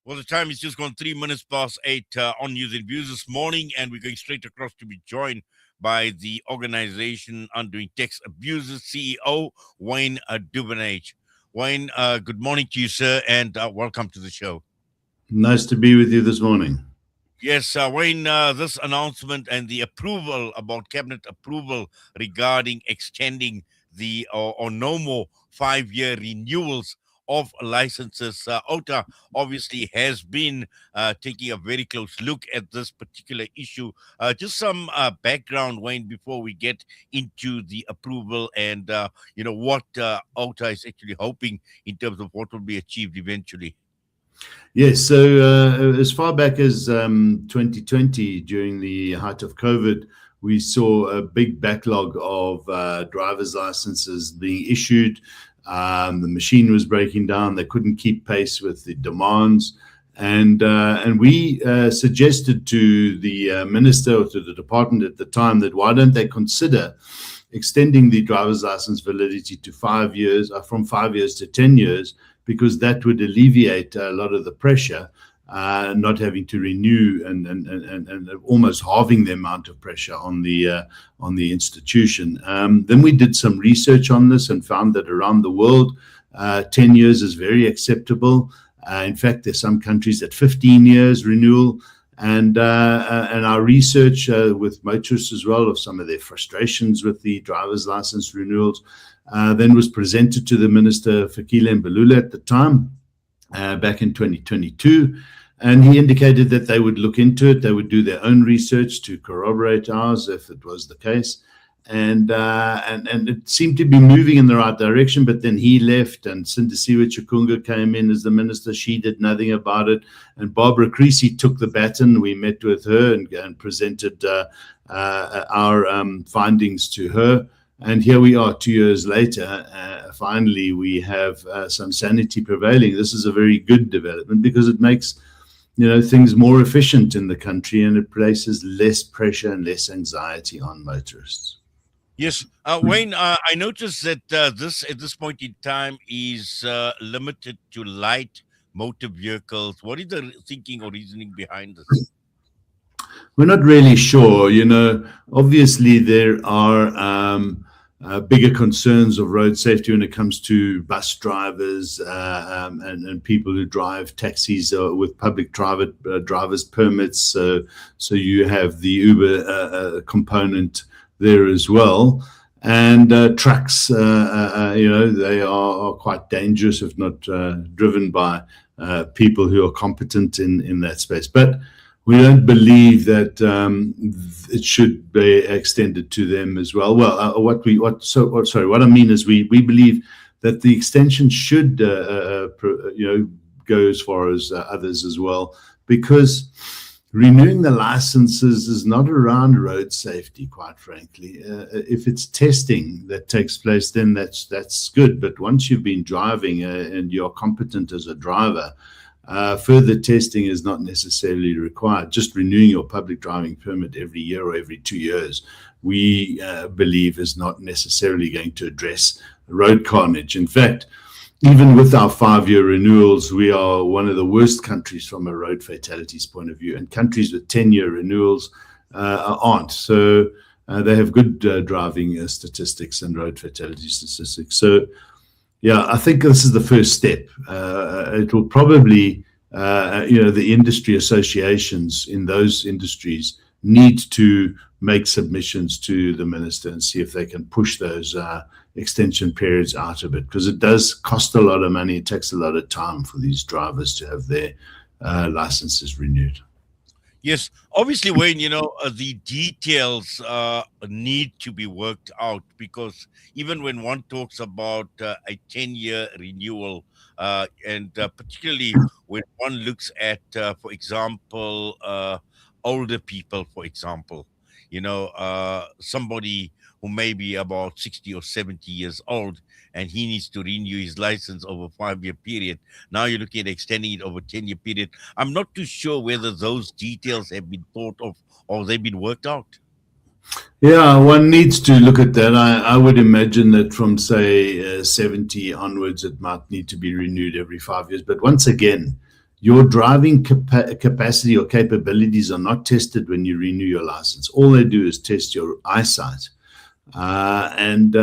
Well, the time is just gone 3 minutes past 8 on News and Views this morning, and we're going straight across to be joined by the Organization Undoing Tax Abuses CEO, Wayne Duvenage. Wayne, good morning to you, sir, and welcome to the show. Nice to be with you this morning. Yes, Wayne, this announcement and the approval about cabinet approval regarding extending the or no more 5-year renewals of licenses. OUTA obviously has been taking a very close look at this particular issue. Just some background, Wayne, before we get into the approval and what OUTA is actually hoping in terms of what will be achieved eventually. Yes, so as far back as 2020, during the height of COVID, we saw a big backlog of driver's licenses being issued. The machine was breaking down; they couldn't keep pace with the demands, and we suggested to the minister or to the department at the time that why don't they consider extending the driver's license validity to 5 years, from 5 years to 10 years. Because that would alleviate a lot of the pressure, not having to renew and almost halving the amount of pressure on the institution. Then we did some research on this and found that around the world, 10 years is very acceptable. In fact, there's some countries at 15 years renewal. And our research with motorists as well of some of their frustrations with the driver's license renewals then was presented to the Minister Fikile Mbalula at the time, back in 2022. And he indicated that they would look into it. They would do their own research to corroborate ours if it was the case. And it seemed to be moving in the right direction, but then he left and Sindisiwe Chikunga came in as the minister. She did nothing about it. And Barbara Creasy took the baton. We met with her and presented our findings to her. And here we are 2 years later. Finally, we have some sanity prevailing. This is a very good development because it makes things more efficient in the country and it places less pressure and less anxiety on motorists. Yes, Wayne, I noticed that this at this point in time is limited to light motor vehicles. What is the thinking or reasoning behind this? We're not really sure. Obviously there are bigger concerns of road safety when it comes to bus drivers and people who drive taxis with public private drivers permits. So you have the Uber component there as well. And trucks, they are quite dangerous if not driven by people who are competent in that space. But we don't believe that it should be extended to them as well. Well, what I mean is we believe that the extension should go as far as others as well, because renewing the licenses is not around road safety, quite frankly. If it's testing that takes place, then that's good. But once you've been driving and you're competent as a driver, further testing is not necessarily required. Just renewing your public driving permit every year or every 2 years, we believe is not necessarily going to address road carnage. In fact, even with our 5-year renewals, we are one of the worst countries from a road fatalities point of view, and countries with 10-year renewals aren't. So they have good driving statistics and road fatality statistics. So yeah, I think this is the first step. It will probably, the industry associations in those industries need to make submissions to the minister and see if they can push those extension periods out a bit, because it does cost a lot of money. It takes a lot of time for these drivers to have their licenses renewed. Yes, obviously, Wayne, the details need to be worked out, because even when one talks about a 10-year renewal, and particularly when one looks at, for example, older people, for example, somebody who may be about 60 or 70 years old, and he needs to renew his license over a 5-year period. Now you're looking at extending it over a 10-year period. I'm not too sure whether those details have been thought of or they've been worked out. Yeah, one needs to look at that. I would imagine that from, say, 70 onwards, it might need to be renewed every 5 years. But once again, your driving capacity or capabilities are not tested when you renew your license. All they do is test your eyesight. And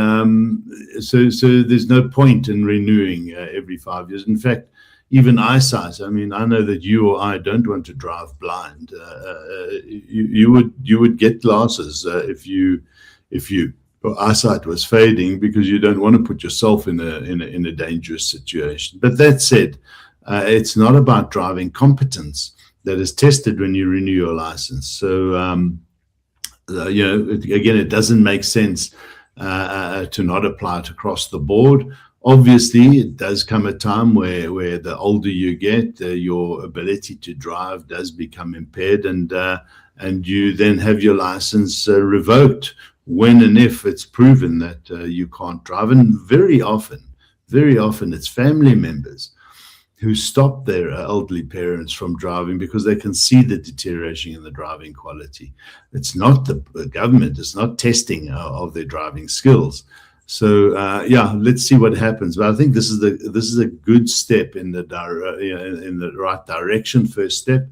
so there's no point in renewing every 5 years. In fact, even eyesight. I mean, I know that you or I don't want to drive blind. You would get glasses if your eyesight was fading, because you don't want to put yourself in a dangerous situation. But that said, it's not about driving competence that is tested when you renew your license. So again, it doesn't make sense to not apply it across the board. Obviously, it does come a time where the older you get, your ability to drive does become impaired, and you then have your license revoked when and if it's proven that you can't drive. And very often, it's family members who stop their elderly parents from driving because they can see the deterioration in the driving quality. It's not the government, it's not testing of their driving skills. So let's see what happens. But I think this is a good step in the right direction, first step,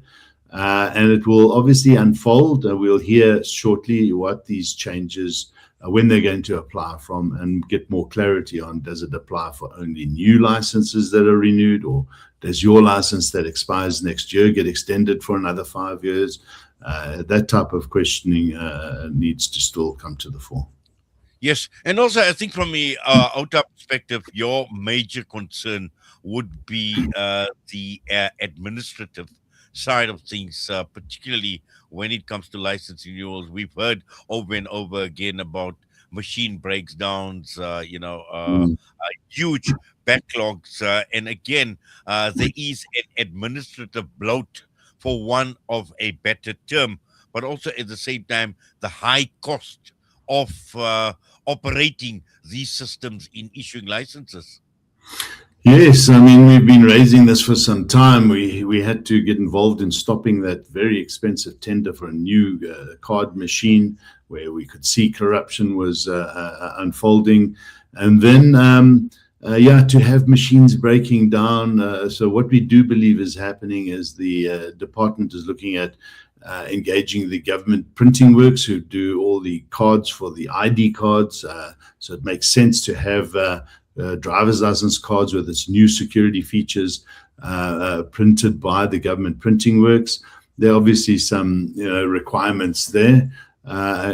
and it will obviously unfold. We'll hear shortly what these changes, when they're going to apply from, and get more clarity on, does it apply for only new licenses that are renewed, or does your license that expires next year get extended for another 5 years? That type of questioning needs to still come to the fore. Yes, and also I think from the OUTA perspective, your major concern would be the administrative side of things, particularly when it comes to license renewals. We've heard over and over again about machine breakdowns, huge backlogs, and again, there is an administrative bloat, for one of a better term, but also at the same time, the high cost of operating these systems in issuing licenses. Yes, I mean, we've been raising this for some time. We had to get involved in stopping that very expensive tender for a new card machine, where we could see corruption was unfolding. And then, to have machines breaking down. So what we do believe is happening is the department is looking at engaging the government printing works who do all the cards for the ID cards. So it makes sense to have driver's license cards with its new security features printed by the government printing works. There are obviously some requirements there,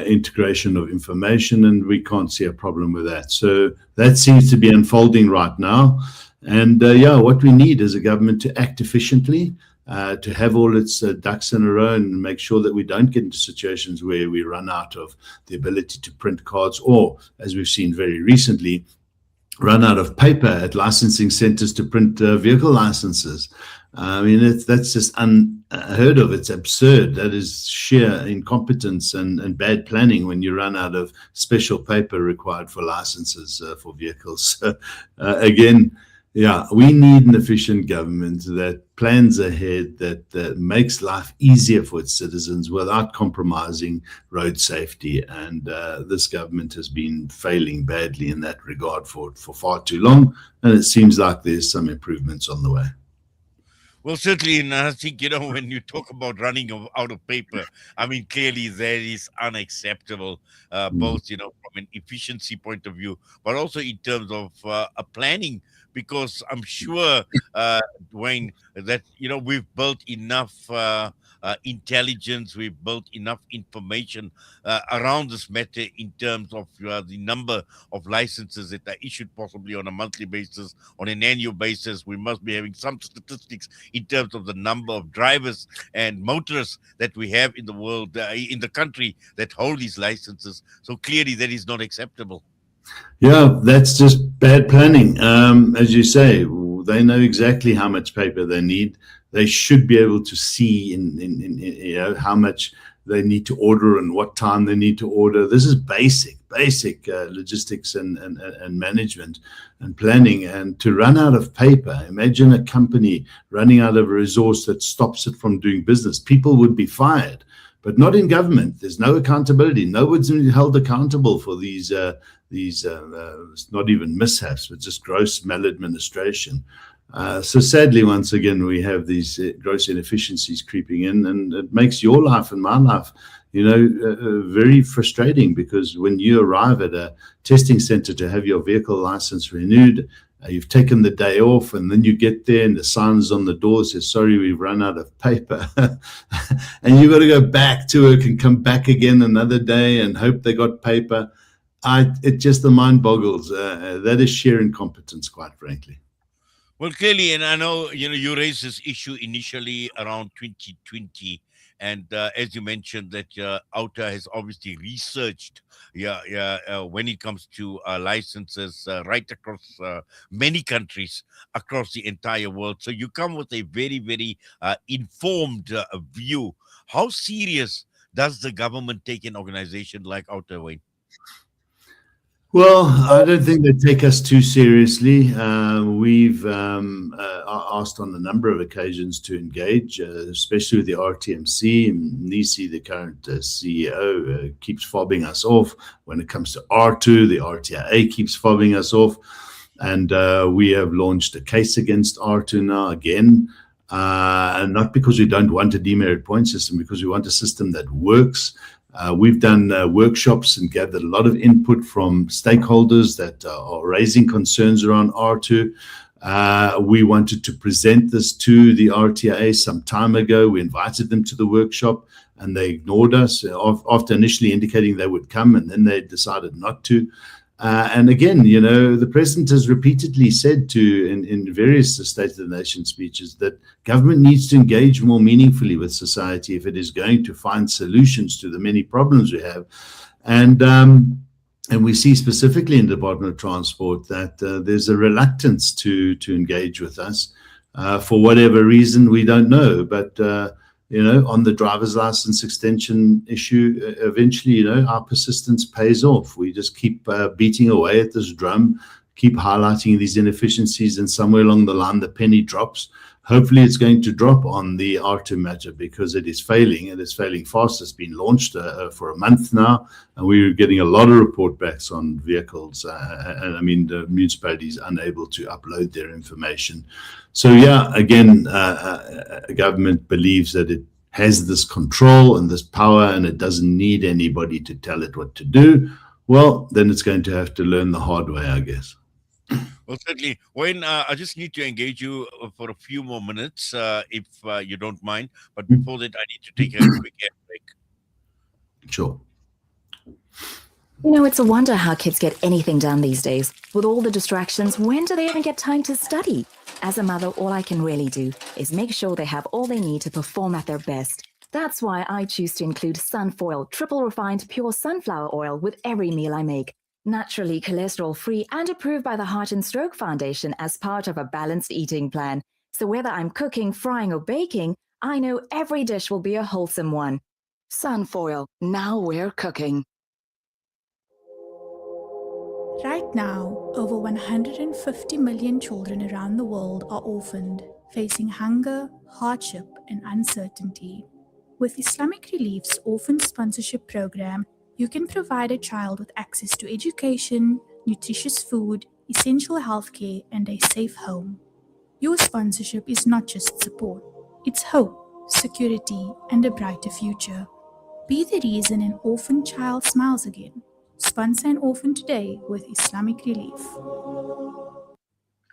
integration of information, and we can't see a problem with that. So that seems to be unfolding right now. And what we need is a government to act efficiently, to have all its ducks in a row, and make sure that we don't get into situations where we run out of the ability to print cards, or, as we've seen very recently, run out of paper at licensing centers to print vehicle licenses. I mean, that's just unheard of. It's absurd. That is sheer incompetence and bad planning when you run out of special paper required for licenses for vehicles. Again, we need an efficient government that plans ahead, that makes life easier for its citizens without compromising road safety. And this government has been failing badly in that regard for far too long. And it seems like there's some improvements on the way. Well, certainly, and I think, when you talk about running out of paper, I mean, clearly that is unacceptable, both, from an efficiency point of view, but also in terms of a planning, because I'm sure, Dwayne, that, we've built enough intelligence, we've built enough information around this matter in terms of the number of licenses that are issued possibly on a monthly basis, on an annual basis. We must be having some statistics in terms of the number of drivers and motorists that we have in the world, in the country, that hold these licenses. So clearly that is not acceptable. Yeah, that's just bad planning. As you say, they know exactly how much paper they need. They should be able to see in how much they need to order and what time they need to order. This is basic logistics and management and planning. And to run out of paper, imagine a company running out of a resource that stops it from doing business. People would be fired, but not in government. There's no accountability. No one's held accountable for these not even mishaps, but just gross maladministration. So sadly, once again, we have these gross inefficiencies creeping in, and it makes your life and my life, very frustrating, because when you arrive at a testing center to have your vehicle license renewed, you've taken the day off, and then you get there and the signs on the door says, sorry, we've run out of paper. And you've got to go back to work and come back again another day and hope they got paper. It just, the mind boggles. That is sheer incompetence, quite frankly. Well, clearly, and I know, you raised this issue initially around 2020, and as you mentioned, that OUTA has obviously researched, when it comes to licenses right across many countries across the entire world. So you come with a very, very informed view. How serious does the government take an organization like OUTA, Wayne? Well, I don't think they take us too seriously. We've asked on a number of occasions to engage, especially with the RTMC. Nisi, the current CEO, keeps fobbing us off. When it comes to R2, the RTIA keeps fobbing us off. And we have launched a case against R2 now again. And not because we don't want a demerit point system, because we want a system that works. We've done workshops and gathered a lot of input from stakeholders that are raising concerns around R2. We wanted to present this to the RTIA some time ago. We invited them to the workshop, and they ignored us after initially indicating they would come, and then they decided not to. And again, the president has repeatedly said in various State of the Nation speeches that government needs to engage more meaningfully with society if it is going to find solutions to the many problems we have. And we see specifically in the Department of Transport that there's a reluctance to engage with us for whatever reason, we don't know. But on the driver's license extension issue, eventually, our persistence pays off. We just keep beating away at this drum, keep highlighting these inefficiencies, and somewhere along the line, the penny drops. Hopefully, it's going to drop on the R2 matter, because it is failing, and it's failing fast. It's been launched for a month now, and we're getting a lot of report backs on vehicles. And I mean, the municipality is unable to upload their information. So, again, government believes that it has this control and this power, and it doesn't need anybody to tell it what to do. Well, then it's going to have to learn the hard way, I guess. Well, certainly. Wayne, I just need to engage you for a few more minutes, if you don't mind. But before that, I need to take a quick ad break. Sure. It's a wonder how kids get anything done these days. With all the distractions, when do they even get time to study? As a mother, all I can really do is make sure they have all they need to perform at their best. That's why I choose to include Sunfoil, triple refined pure sunflower oil with every meal I make. Naturally cholesterol-free and approved by the Heart and Stroke Foundation as part of a balanced eating plan. So whether I'm cooking, frying, or baking, I know every dish will be a wholesome one. Sunfoil, now we're cooking. Right now, over 150 million children around the world are orphaned, facing hunger, hardship, and uncertainty. With Islamic Relief's Orphan Sponsorship Program, you can provide a child with access to education, nutritious food, essential healthcare, and a safe home. Your sponsorship is not just support, it's hope, security, and a brighter future. Be the reason an orphan child smiles again. Sponsor an orphan today with Islamic Relief.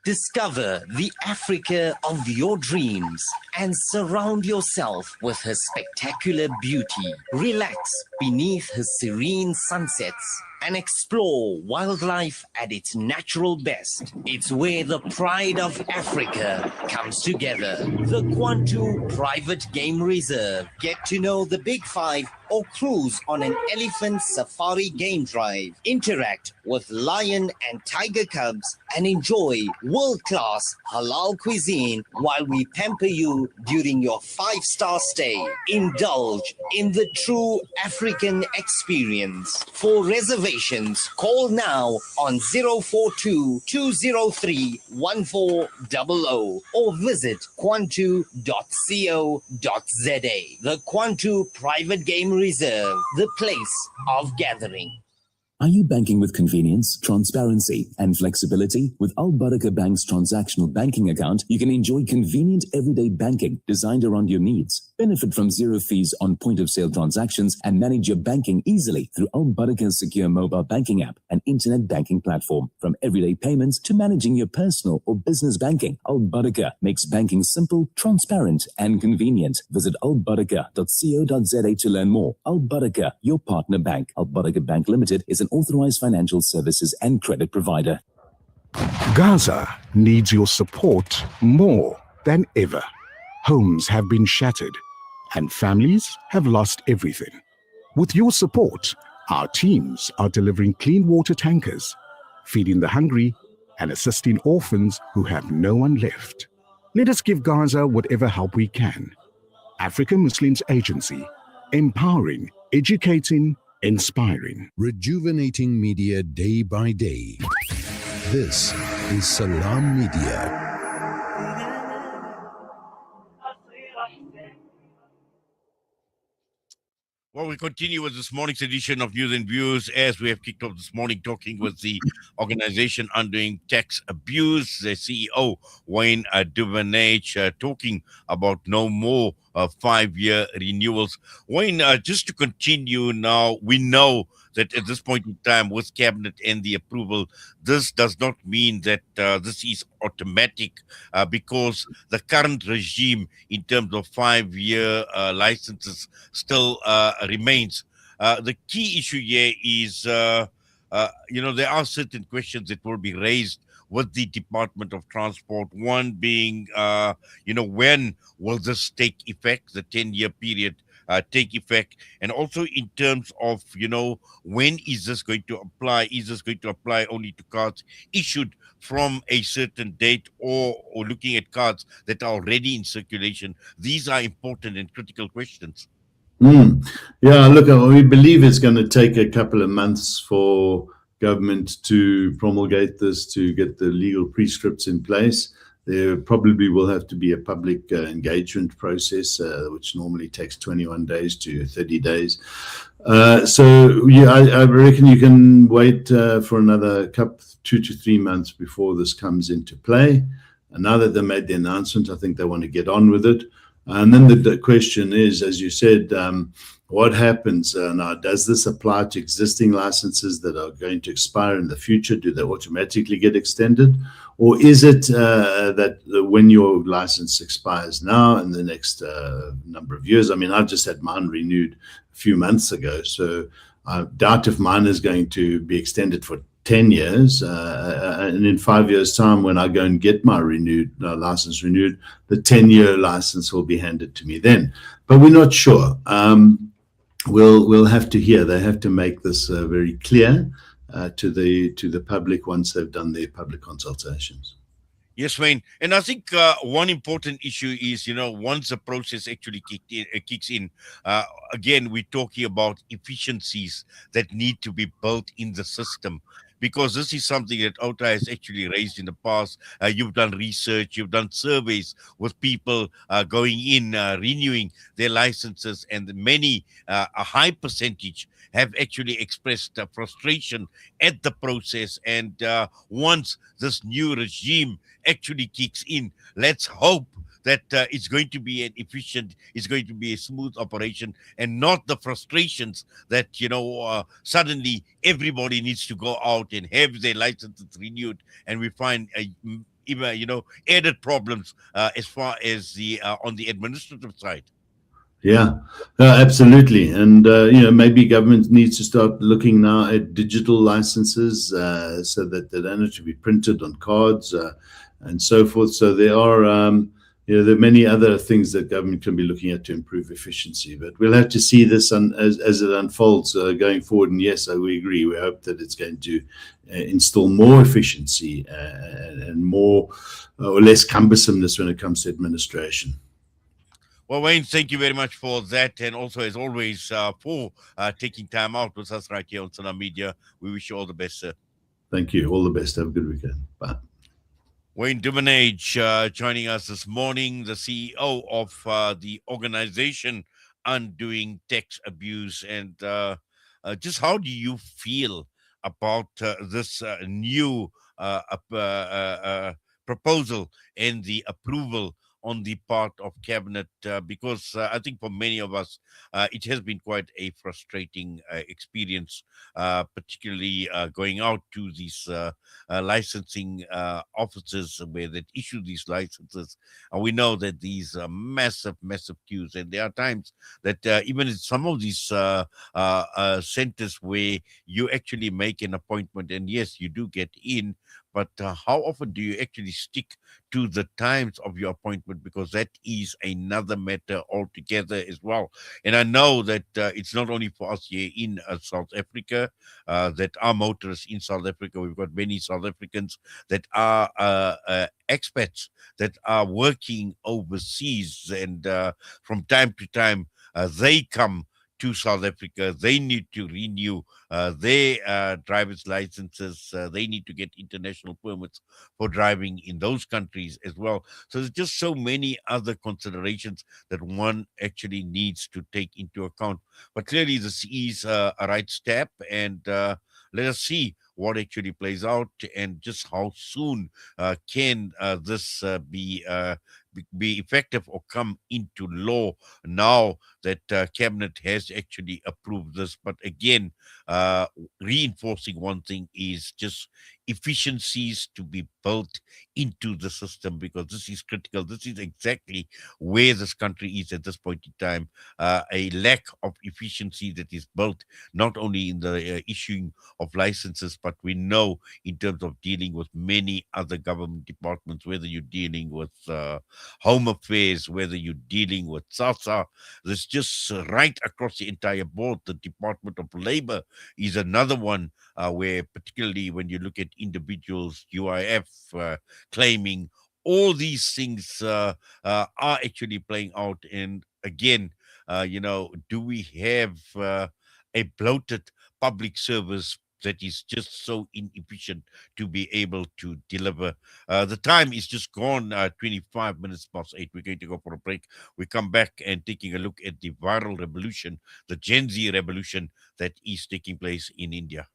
Discover the Africa of your dreams and surround yourself with her spectacular beauty. Relax beneath her serene sunsets and explore wildlife at its natural best. It's where the pride of Africa comes together. The Kwantu Private Game Reserve. Get to know the Big Five or cruise on an elephant safari game drive. Interact with lion and tiger cubs and enjoy world-class halal cuisine while we pamper you during your 5-star stay. Indulge in the true African experience. For reservations, call now on 042-203-1400 or visit kwantu.co.za. The Kwantu Private Game Reserve, the place of gathering. Are you banking with convenience, transparency, and flexibility? With Al Baraka Bank's transactional banking account, you can enjoy convenient everyday banking designed around your needs. Benefit from zero fees on point-of-sale transactions and manage your banking easily through Al Baraka's secure mobile banking app and internet banking platform. From everyday payments to managing your personal or business banking, Al Baraka makes banking simple, transparent, and convenient. Visit albaraka.co.za to learn more. Al Baraka, your partner bank. Al Baraka Bank Limited is an authorized financial services and credit provider. Gaza needs your support more than ever. Homes have been shattered and families have lost everything. With your support, our teams are delivering clean water tankers, feeding the hungry, and assisting orphans who have no one left. Let us give Gaza whatever help we can. African Muslims Agency, empowering, educating, inspiring. Rejuvenating media day by day. This is Salam Media. Well, we continue with this morning's edition of News and Views as we have kicked off this morning talking with the organization undoing tax abuse, the CEO, Wayne Duvenage, talking about no more 5-year renewals. Wayne, just to continue now, we know that at this point in time with cabinet and the approval, this does not mean that this is automatic because the current regime in terms of 5-year licenses still remains. The key issue here is, there are certain questions that will be raised with the Department of Transport. One being, when will this take effect, the 10-year period take effect? And also in terms of, when is this going to apply? Is this going to apply only to cards issued from a certain date or looking at cards that are already in circulation? These are important and critical questions. Yeah, look, we believe it's going to take a couple of months for government to promulgate this, to get the legal prescripts in place. There probably will have to be a public engagement process, which normally takes 21 days to 30 days. I reckon you can wait for another 2 to 3 months before this comes into play. And now that they made the announcement, I think they want to get on with it. And then the question is, as you said, what happens now? Does this apply to existing licenses that are going to expire in the future? Do they automatically get extended? Or is it that when your license expires now in the next number of years? I mean, I've just had mine renewed a few months ago, so I doubt if mine is going to be extended for 10 years. And in 5 years' time, when I go and get my license renewed, the 10-year license will be handed to me then. But we're not sure. We'll have to hear. They have to make this very clear to the public once they've done their public consultations. Yes, Wayne. And I think one important issue is, once the process actually kicks in, again, we're talking about efficiencies that need to be built in the system. Because this is something that OUTA has actually raised in the past. You've done research, you've done surveys with people going in, renewing their licenses, and many, a high percentage, have actually expressed frustration at the process. And once this new regime actually kicks in, let's hope that it's going to be an efficient, it's going to be a smooth operation, and not the frustrations that, suddenly everybody needs to go out and have their licenses renewed, and we find even, added problems as far as the on the administrative side. Yeah, absolutely. And, maybe government needs to start looking now at digital licenses so that they don't have to be printed on cards and so forth. So there are, there are many other things that government can be looking at to improve efficiency. But we'll have to see this as it unfolds going forward. And yes, we agree. We hope that it's going to install more efficiency and more or less cumbersomeness when it comes to administration. Well, Wayne, thank you very much for that. And also, as always, for taking time out with us right here on Salam Media. We wish you all the best, sir. Thank you. All the best. Have a good weekend. Bye. Wayne Duvenage joining us this morning, the CEO of the organization Undoing Tax Abuse. And just how do you feel about this new proposal and the approval on the part of cabinet, because I think for many of us it has been quite a frustrating experience, particularly going out to these licensing offices where they issue these licenses. And we know that these are massive, massive queues. And there are times that even in some of these centers where you actually make an appointment, and yes, you do get in, but how often do you actually stick to the times of your appointment? Because that is another matter altogether as well. And I know that it's not only for us here in South Africa that are motorists in South Africa. We've got many South Africans that are expats that are working overseas, and from time to time they come to South Africa. They need to renew their driver's licenses. They need to get international permits for driving in those countries as well. So there's just so many other considerations that one actually needs to take into account. But clearly, this is a right step, and let us see what actually plays out and just how soon can this be effective or come into law now that cabinet has actually approved this. But again, reinforcing one thing is just efficiencies to be built into the system, because this is critical. This is exactly where this country is at this point in time. A lack of efficiency that is built not only in the issuing of licenses, but we know in terms of dealing with many other government departments, whether you're dealing with home affairs, whether you're dealing with SASA, there's just right across the entire board. The Department of Labor is another one where, particularly when you look at individuals, UIF claiming, all these things are actually playing out. And again, do we have a bloated public service that is just so inefficient to be able to deliver? The time is just gone, 25 minutes past 8. We're going to go for a break. We come back and taking a look at the viral revolution, the Gen Z revolution that is taking place in India.